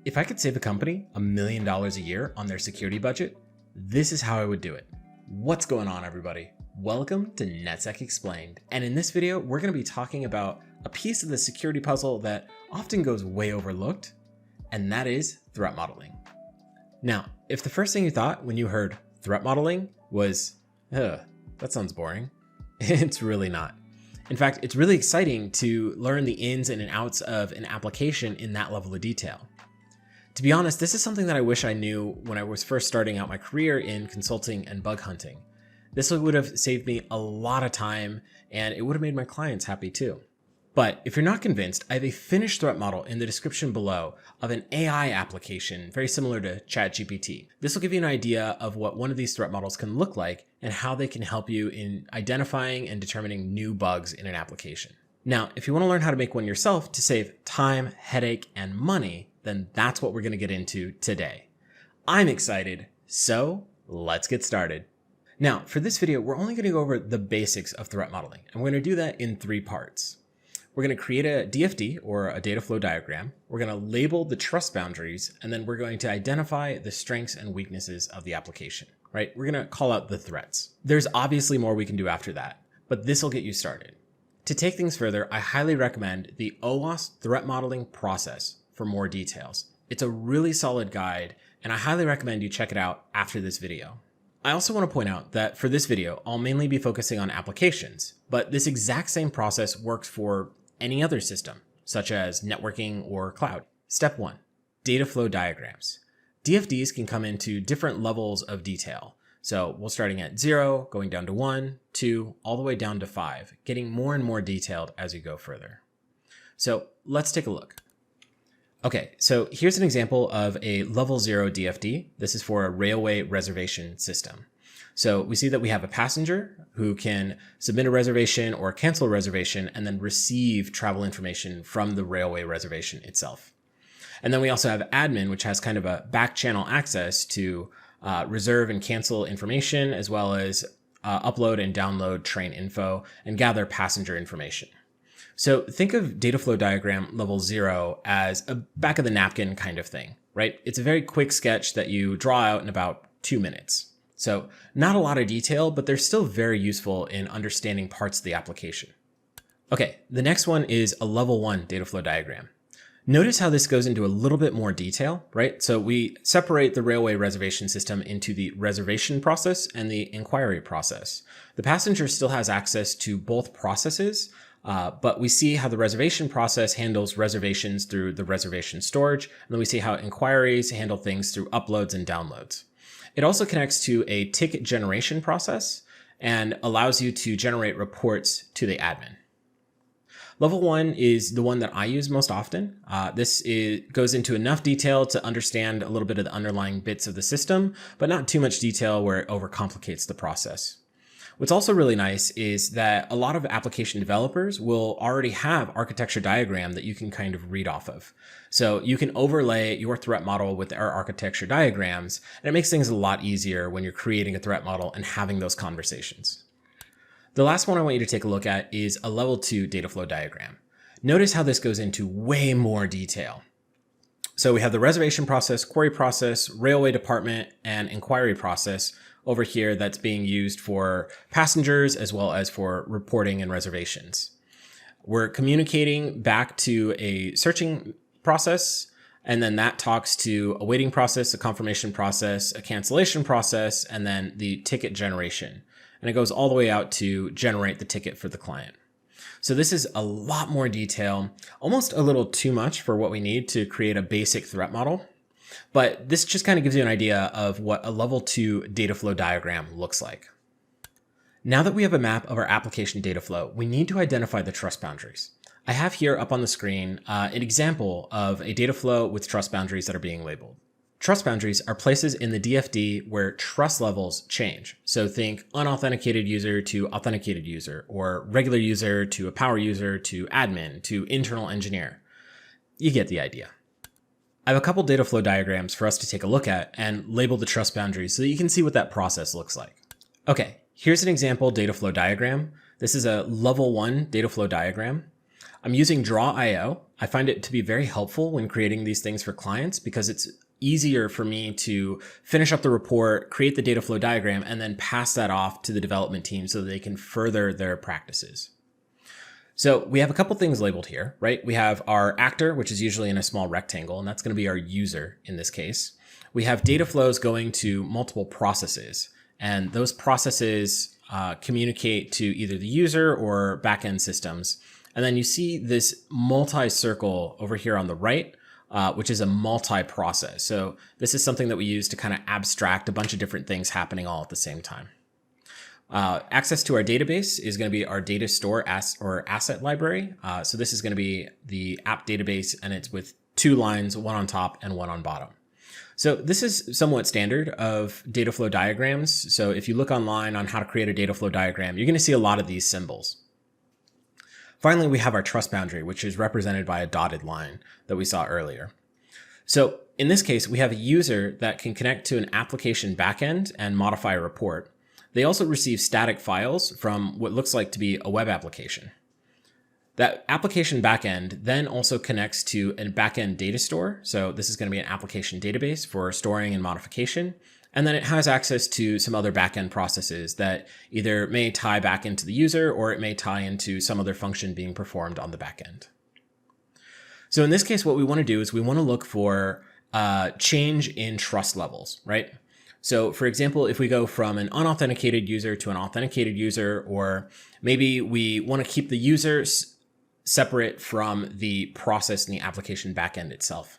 If I could save a company $1 million a year on their security budget, this is how I would do it. What's going on, everybody? Welcome to Netsec Explained. And in this video, we're going to be talking about a piece of the security puzzle that often goes way overlooked, and that is threat modeling. Now, if the first thing you thought when you heard threat modeling was, that sounds boring, it's really not. In fact, it's really exciting to learn the ins and outs of an application in that level of detail. To be honest, this is something that I wish I knew when I was first starting out my career in consulting and bug hunting. This would have saved me a lot of time, and it would have made my clients happy too. But if you're not convinced, I have a finished threat model in the description below of an AI application very similar to ChatGPT. This will give you an idea of what one of these threat models can look like and how they can help you in identifying and determining new bugs in an application. Now, if you want to learn how to make one yourself to save time, headache, and money, then that's what we're going to get into today. I'm excited, so let's get started. Now, for this video, we're only going to go over the basics of threat modeling, and we're going to do that in 3 parts. We're going to create a DFD, or a data flow diagram. We're going to label the trust boundaries, and then we're going to identify the strengths and weaknesses of the application, right? We're going to call out the threats. There's obviously more we can do after that, but this will get you started. To take things further, I highly recommend the OWASP threat modeling process for more details. It's a really solid guide, and I highly recommend you check it out after this video. I also want to point out that for this video, I'll mainly be focusing on applications, but this exact same process works for any other system, such as networking or cloud. Step 1, data flow diagrams. DFDs can come into different levels of detail. So we're starting at 0, going down to 1, 2, all the way down to 5, getting more and more detailed as you go further. So let's take a look. Okay, so here's an example of a level 0 DFD. This is for a railway reservation system. So we see that we have a passenger who can submit a reservation or cancel a reservation and then receive travel information from the railway reservation itself. And then we also have admin, which has kind of a back channel access to reserve and cancel information, as well as upload and download train info and gather passenger information. So think of data flow diagram level 0 as a back of the napkin kind of thing, right? It's a very quick sketch that you draw out in about 2 minutes. So not a lot of detail, but they're still very useful in understanding parts of the application. Okay, the next one is a level 1 data flow diagram. Notice how this goes into a little bit more detail, right? So we separate the railway reservation system into the reservation process and the inquiry process. The passenger still has access to both processes, but we see how the reservation process handles reservations through the reservation storage, and then we see how inquiries handle things through uploads and downloads. It also connects to a ticket generation process and allows you to generate reports to the admin. Level 1 is the one that I use most often. This goes into enough detail to understand a little bit of the underlying bits of the system, but not too much detail where it overcomplicates the process. What's also really nice is that a lot of application developers will already have architecture diagram that you can kind of read off of. So you can overlay your threat model with our architecture diagrams, and it makes things a lot easier when you're creating a threat model and having those conversations. The last one I want you to take a look at is a level 2 data flow diagram. Notice how this goes into way more detail. So we have the reservation process, query process, railway department, and inquiry process over here that's being used for passengers as well as for reporting and reservations. We're communicating back to a searching process, and then that talks to a waiting process, a confirmation process, a cancellation process, and then the ticket generation. And it goes all the way out to generate the ticket for the client. So this is a lot more detail, almost a little too much for what we need to create a basic threat model. But this just kind of gives you an idea of what a level 2 data flow diagram looks like. Now that we have a map of our application data flow, we need to identify the trust boundaries. I have here up on the screen an example of a data flow with trust boundaries that are being labeled. Trust boundaries are places in the DFD where trust levels change. So think unauthenticated user to authenticated user, or regular user to a power user to admin to internal engineer. You get the idea. I have a couple data flow diagrams for us to take a look at and label the trust boundaries so that you can see what that process looks like. Okay, here's an example data flow diagram. This is a level 1 data flow diagram. I'm using Draw.io, I find it to be very helpful when creating these things for clients because it's easier for me to finish up the report, create the data flow diagram, and then pass that off to the development team so that they can further their practices. So we have a couple things labeled here, right? We have our actor, which is usually in a small rectangle, and that's going to be our user in this case. We have data flows going to multiple processes, and those processes communicate to either the user or backend systems. And then you see this multi-circle over here on the right, which is a multi-process. So this is something that we use to kind of abstract a bunch of different things happening all at the same time. Access to our database is going to be our data store or asset library. So this is going to be the app database, and it's with 2 lines, one on top and one on bottom. So this is somewhat standard of data flow diagrams. So if you look online on how to create a data flow diagram, you're going to see a lot of these symbols. Finally, we have our trust boundary, which is represented by a dotted line that we saw earlier. So in this case, we have a user that can connect to an application backend and modify a report. They also receive static files from what looks like to be a web application. That application backend then also connects to a backend data store. So this is going to be an application database for storing and modification. And then it has access to some other backend processes that either may tie back into the user or it may tie into some other function being performed on the backend. So in this case, what we want to do is we want to look for change in trust levels, right? So for example, if we go from an unauthenticated user to an authenticated user, or maybe we want to keep the user separate from the process in the application backend itself.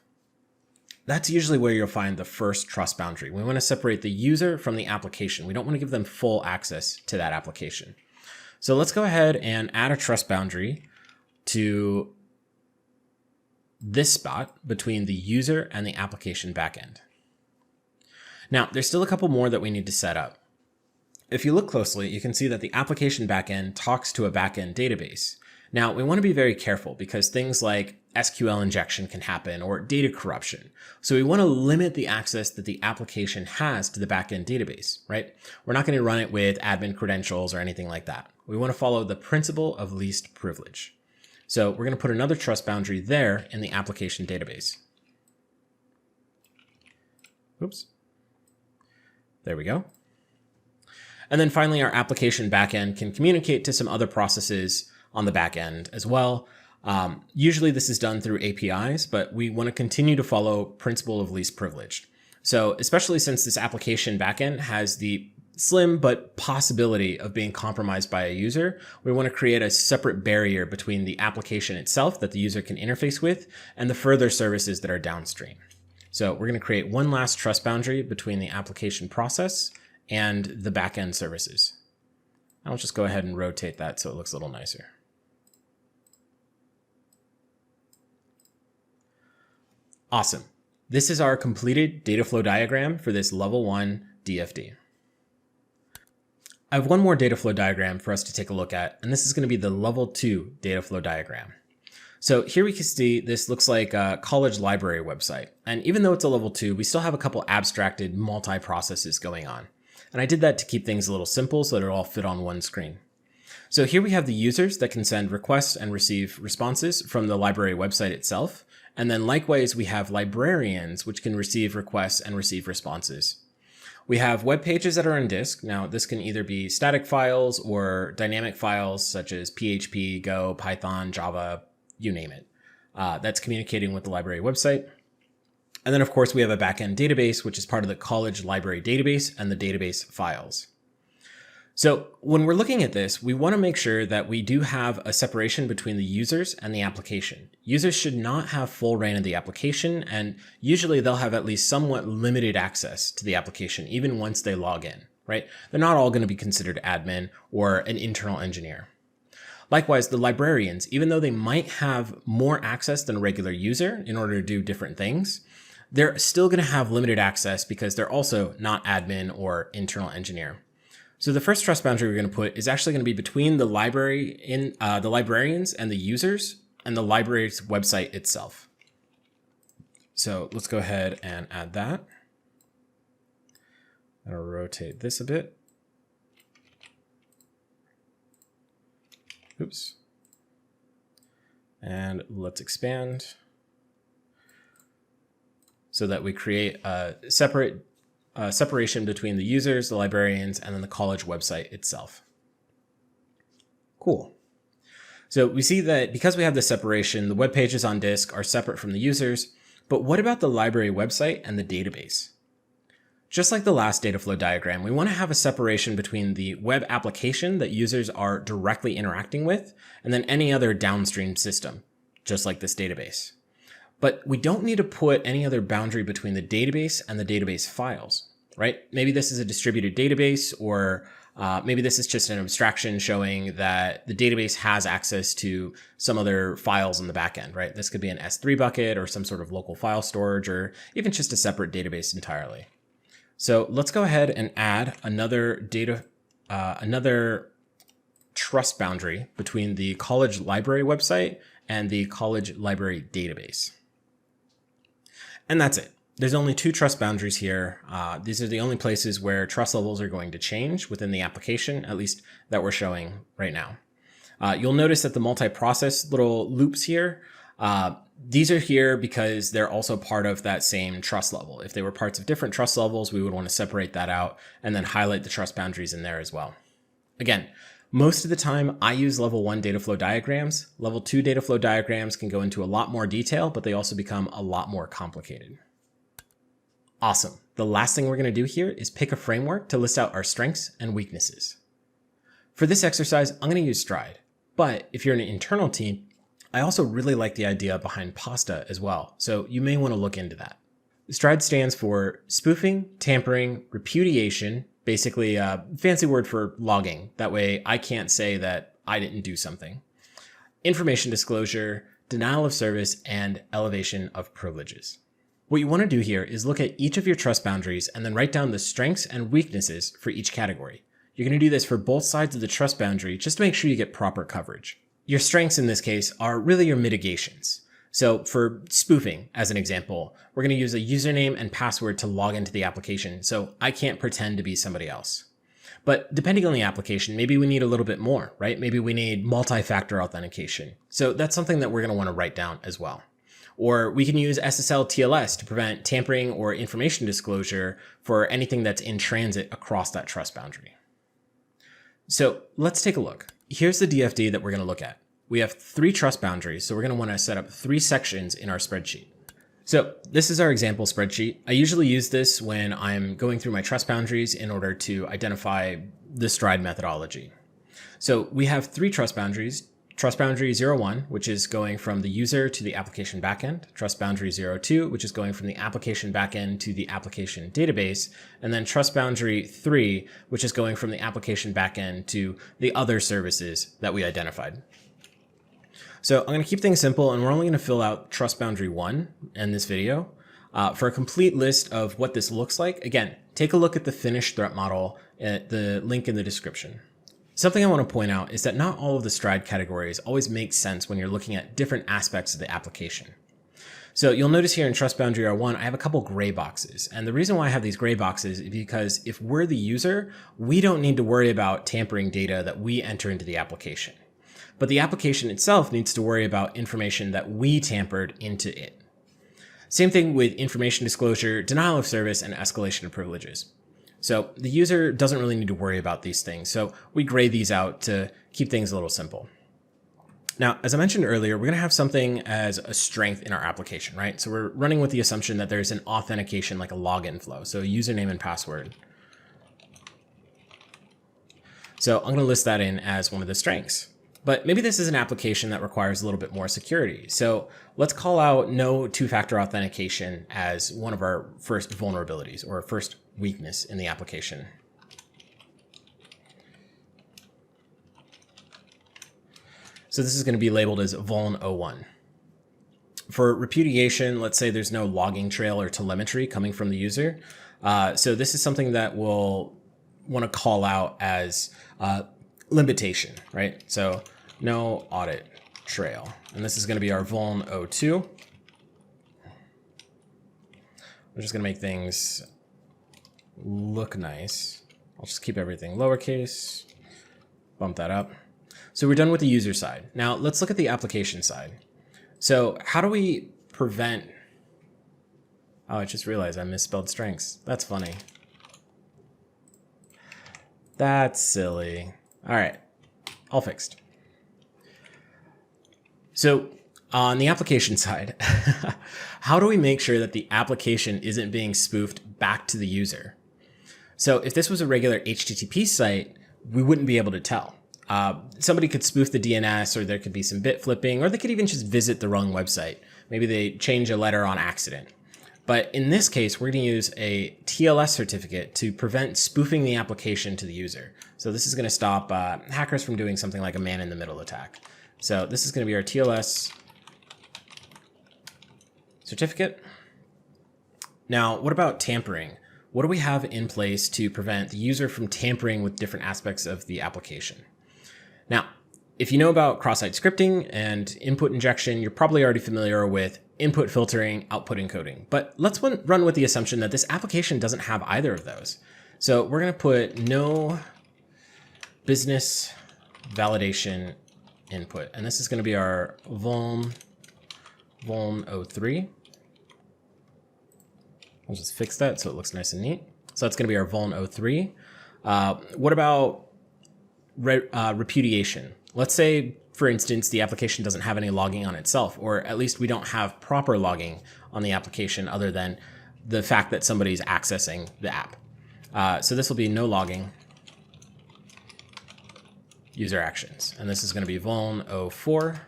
That's usually where you'll find the first trust boundary. We want to separate the user from the application. We don't want to give them full access to that application. So let's go ahead and add a trust boundary to this spot between the user and the application backend. Now, there's still a couple more that we need to set up. If you look closely, you can see that the application backend talks to a backend database. Now, we want to be very careful because things like SQL injection can happen or data corruption. So we want to limit the access that the application has to the backend database, right? We're not going to run it with admin credentials or anything like that. We want to follow the principle of least privilege. So we're going to put another trust boundary there in the application database. Oops. There we go. And then finally, our application backend can communicate to some other processes on the backend as well. Usually this is done through APIs, but we want to continue to follow principle of least privilege. So especially since this application backend has the slim but possibility of being compromised by a user, we want to create a separate barrier between the application itself that the user can interface with and the further services that are downstream. So we're going to create one last trust boundary between the application process and the backend services. I'll just go ahead and rotate that so it looks a little nicer. Awesome. This is our completed data flow diagram for this level 1 DFD. I have one more data flow diagram for us to take a look at, and this is going to be the level 2 data flow diagram. So here we can see this looks like a college library website. And even though it's a level 2, we still have a couple abstracted multi-processes going on. And I did that to keep things a little simple so that it all fit on one screen. So here we have the users that can send requests and receive responses from the library website itself. And then likewise, we have librarians, which can receive requests and receive responses. We have web pages that are on disk. Now, this can either be static files or dynamic files such as PHP, Go, Python, Java, you name it. That's communicating with the library website. And then, of course, we have a backend database, which is part of the college library database and the database files. So when we're looking at this, we want to make sure that we do have a separation between the users and the application. Users should not have full reign of the application, and usually they'll have at least somewhat limited access to the application, even once they log in, right? They're not all going to be considered admin or an internal engineer. Likewise, the librarians, even though they might have more access than a regular user in order to do different things, they're still going to have limited access because they're also not admin or internal engineer. So the first trust boundary we're going to put is actually going to be between the the librarians and the users and the library's website itself. So let's go ahead and add that. I'm going to rotate this a bit. Oops. And let's expand so that we create a separation between the users, the librarians, and then the college website itself. Cool. So we see that because we have this separation, the web pages on disk are separate from the users, but what about the library website and the database? Just like the last data flow diagram, we want to have a separation between the web application that users are directly interacting with, and then any other downstream system, just like this database. But we don't need to put any other boundary between the database and the database files, right? Maybe this is a distributed database, or maybe this is just an abstraction showing that the database has access to some other files in the backend, right? This could be an S3 bucket or some sort of local file storage, or even just a separate database entirely. So let's go ahead and add another trust boundary between the college library website and the college library database. And that's it. There's only two trust boundaries here. These are the only places where trust levels are going to change within the application, at least that we're showing right now. You'll notice that the multi-process little loops here, these are here because they're also part of that same trust level. If they were parts of different trust levels, we would want to separate that out and then highlight the trust boundaries in there as well. Again, most of the time I use level 1 data flow diagrams. Level 2 data flow diagrams can go into a lot more detail, but they also become a lot more complicated. Awesome. The last thing we're going to do here is pick a framework to list out our strengths and weaknesses. For this exercise, I'm going to use Stride, but if you're an internal team, I also really like the idea behind PASTA as well, so you may want to look into that. Stride stands for spoofing, tampering, repudiation, basically a fancy word for logging. That way I can't say that I didn't do something. Information disclosure, denial of service, and elevation of privileges. What you want to do here is look at each of your trust boundaries and then write down the strengths and weaknesses for each category. You're going to do this for both sides of the trust boundary just to make sure you get proper coverage. Your strengths in this case are really your mitigations. So for spoofing, as an example, we're going to use a username and password to log into the application, so I can't pretend to be somebody else. But depending on the application, maybe we need a little bit more, right? Maybe we need multi-factor authentication. So that's something that we're going to want to write down as well. Or we can use SSL TLS to prevent tampering or information disclosure for anything that's in transit across that trust boundary. So let's take a look. Here's the DFD that we're going to look at. We have 3 trust boundaries, so we're going to want to set up 3 sections in our spreadsheet. So this is our example spreadsheet. I usually use this when I'm going through my trust boundaries in order to identify the Stride methodology. So we have 3 trust boundaries. Trust boundary 01, which is going from the user to the application backend. Trust boundary 02, which is going from the application backend to the application database. And then trust boundary 3, which is going from the application backend to the other services that we identified. So I'm going to keep things simple, and we're only going to fill out trust boundary 1 in this video. For a complete list of what this looks like, again, take a look at the finished threat model at the link in the description. Something I want to point out is that not all of the Stride categories always make sense when you're looking at different aspects of the application. So you'll notice here in trust boundary R1, I have a couple gray boxes. And the reason why I have these gray boxes is because if we're the user, we don't need to worry about tampering data that we enter into the application. But the application itself needs to worry about information that we tampered into it. Same thing with information disclosure, denial of service, and escalation of privileges. So the user doesn't really need to worry about these things. So we gray these out to keep things a little simple. Now, as I mentioned earlier, we're going to have something as a strength in our application, right? So we're running with the assumption that there's an authentication, like a login flow. So username and password. So I'm going to list that in as one of the strengths. But maybe this is an application that requires a little bit more security. So let's call out no two-factor authentication as one of our first vulnerabilities or first weakness in the application. So this is going to be labeled as vuln 01. For repudiation, let's say there's no logging trail or telemetry coming from the user. So this is something that we'll want to call out as limitation, right? So no audit trail. And this is going to be our vuln 02. We're just going to make things look nice. I'll just keep everything lowercase, bump that up. So we're done with the user side. Now let's look at the application side. So how do we prevent... Oh, I just realized I misspelled strengths. That's funny. That's silly. All right, all fixed. So on the application side, how do we make sure that the application isn't being spoofed back to the user? So if this was a regular HTTP site, we wouldn't be able to tell. Somebody could spoof the DNS, or there could be some bit flipping, or they could even just visit the wrong website. Maybe they change a letter on accident. But in this case, we're going to use a TLS certificate to prevent spoofing the application to the user. So this is going to stop hackers from doing something like a man-in-the-middle attack. So this is going to be our TLS certificate. Now, what about tampering? What do we have in place to prevent the user from tampering with different aspects of the application? Now, if you know about cross-site scripting and input injection, you're probably already familiar with input filtering, output encoding. But let's run with the assumption that this application doesn't have either of those. So we're going to put no business validation input. And this is going to be our vuln 03. I'll just fix that so it looks nice and neat. So that's going to be our vuln 03. What about repudiation? Let's say, for instance, the application doesn't have any logging on itself, or at least we don't have proper logging on the application other than the fact that somebody's accessing the app. So this will be no logging user actions. And this is going to be vuln 04.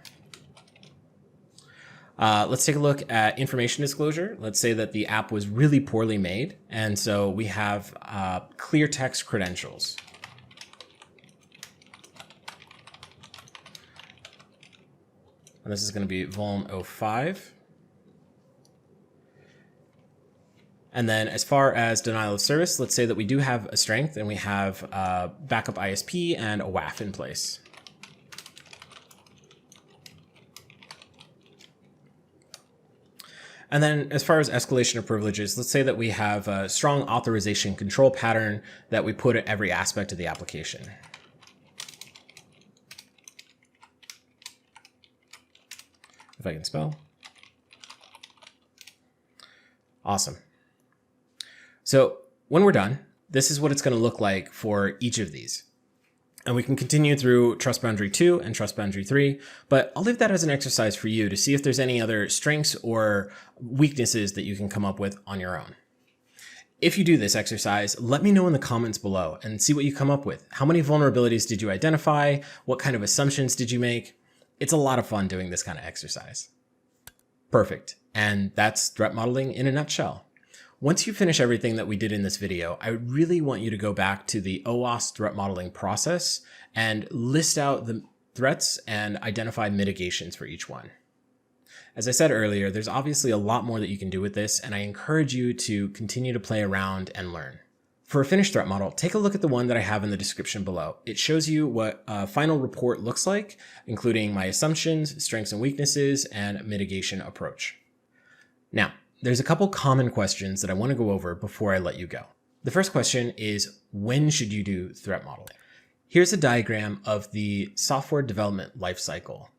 Let's take a look at information disclosure. Let's say that the app was really poorly made. And so we have clear text credentials. And this is going to be vuln 05. And then as far as denial of service, let's say that we do have a strength and we have a backup ISP and a WAF in place. And then as far as escalation of privileges, let's say that we have a strong authorization control pattern that we put at every aspect of the application. If I can spell. Awesome. So when we're done, this is what it's going to look like for each of these. And we can continue through Trust Boundary 2 and Trust Boundary 3, but I'll leave that as an exercise for you to see if there's any other strengths or weaknesses that you can come up with on your own. If you do this exercise, let me know in the comments below and see what you come up with. How many vulnerabilities did you identify? What kind of assumptions did you make? It's a lot of fun doing this kind of exercise. Perfect. And that's threat modeling in a nutshell. Once you finish everything that we did in this video, I really want you to go back to the OWASP threat modeling process and list out the threats and identify mitigations for each one. As I said earlier, there's obviously a lot more that you can do with this, and I encourage you to continue to play around and learn. For a finished threat model, take a look at the one that I have in the description below. It shows you what a final report looks like, including my assumptions, strengths and weaknesses, and mitigation approach. Now, there's a couple common questions that I want to go over before I let you go. The first question is, when should you do threat modeling? Here's a diagram of the software development lifecycle.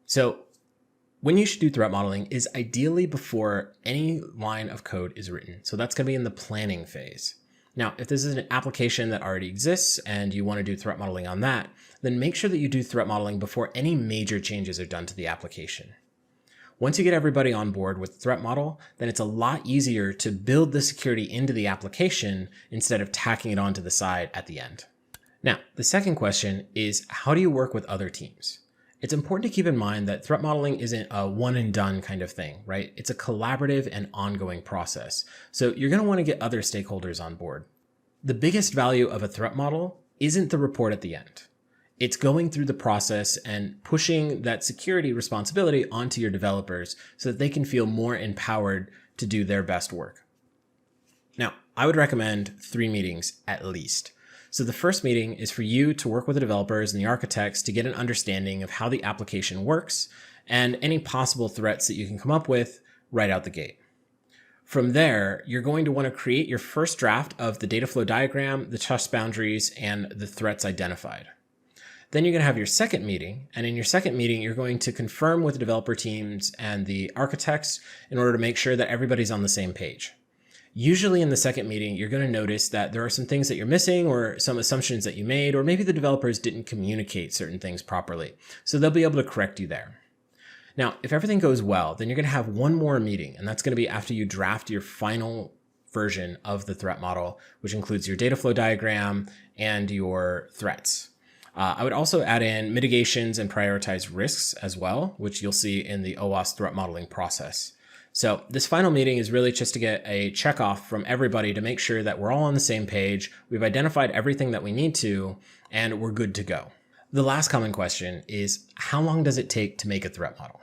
So when you should do threat modeling is ideally before any line of code is written. So that's going to be in the planning phase. Now, if this is an application that already exists and you want to do threat modeling on that, then make sure that you do threat modeling before any major changes are done to the application. Once you get everybody on board with the threat model, then it's a lot easier to build the security into the application instead of tacking it onto the side at the end. Now, the second question is, how do you work with other teams? It's important to keep in mind that threat modeling isn't a one and done kind of thing, right? It's a collaborative and ongoing process. So you're going to want to get other stakeholders on board. The biggest value of a threat model isn't the report at the end. It's going through the process and pushing that security responsibility onto your developers so that they can feel more empowered to do their best work. Now, I would recommend 3 meetings at least. So the first meeting is for you to work with the developers and the architects to get an understanding of how the application works and any possible threats that you can come up with right out the gate. From there, you're going to want to create your first draft of the data flow diagram, the trust boundaries, and the threats identified. Then you're going to have your second meeting. And in your second meeting, you're going to confirm with the developer teams and the architects in order to make sure that everybody's on the same page. Usually in the second meeting, you're going to notice that there are some things that you're missing or some assumptions that you made, or maybe the developers didn't communicate certain things properly. So they'll be able to correct you there. Now, if everything goes well, then you're going to have one more meeting, and that's going to be after you draft your final version of the threat model, which includes your data flow diagram and your threats. I would also add in mitigations and prioritize risks as well, which you'll see in the OWASP threat modeling process. So this final meeting is really just to get a check off from everybody to make sure that we're all on the same page, we've identified everything that we need to, and we're good to go. The last common question is, how long does it take to make a threat model?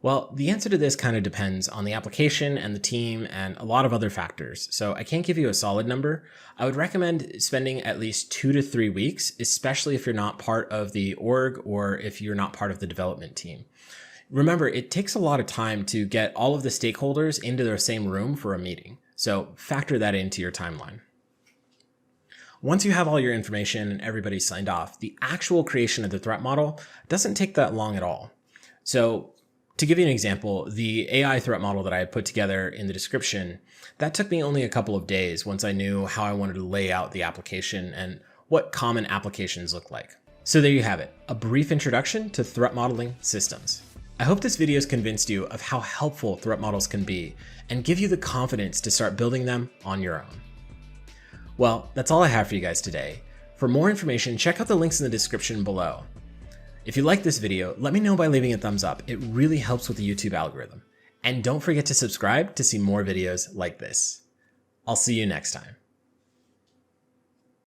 Well, the answer to this kind of depends on the application and the team and a lot of other factors. So I can't give you a solid number. I would recommend spending at least 2 to 3 weeks, especially if you're not part of the org or if you're not part of the development team. Remember, it takes a lot of time to get all of the stakeholders into their same room for a meeting. So factor that into your timeline. Once you have all your information and everybody's signed off, the actual creation of the threat model doesn't take that long at all. So to give you an example, the AI threat model that I had put together in the description, that took me only a couple of days once I knew how I wanted to lay out the application and what common applications look like. So there you have it, a brief introduction to threat modeling systems. I hope this video has convinced you of how helpful threat models can be and give you the confidence to start building them on your own. Well, that's all I have for you guys today. For more information, check out the links in the description below. If you like this video, let me know by leaving a thumbs up. It really helps with the YouTube algorithm. And don't forget to subscribe to see more videos like this. I'll see you next time.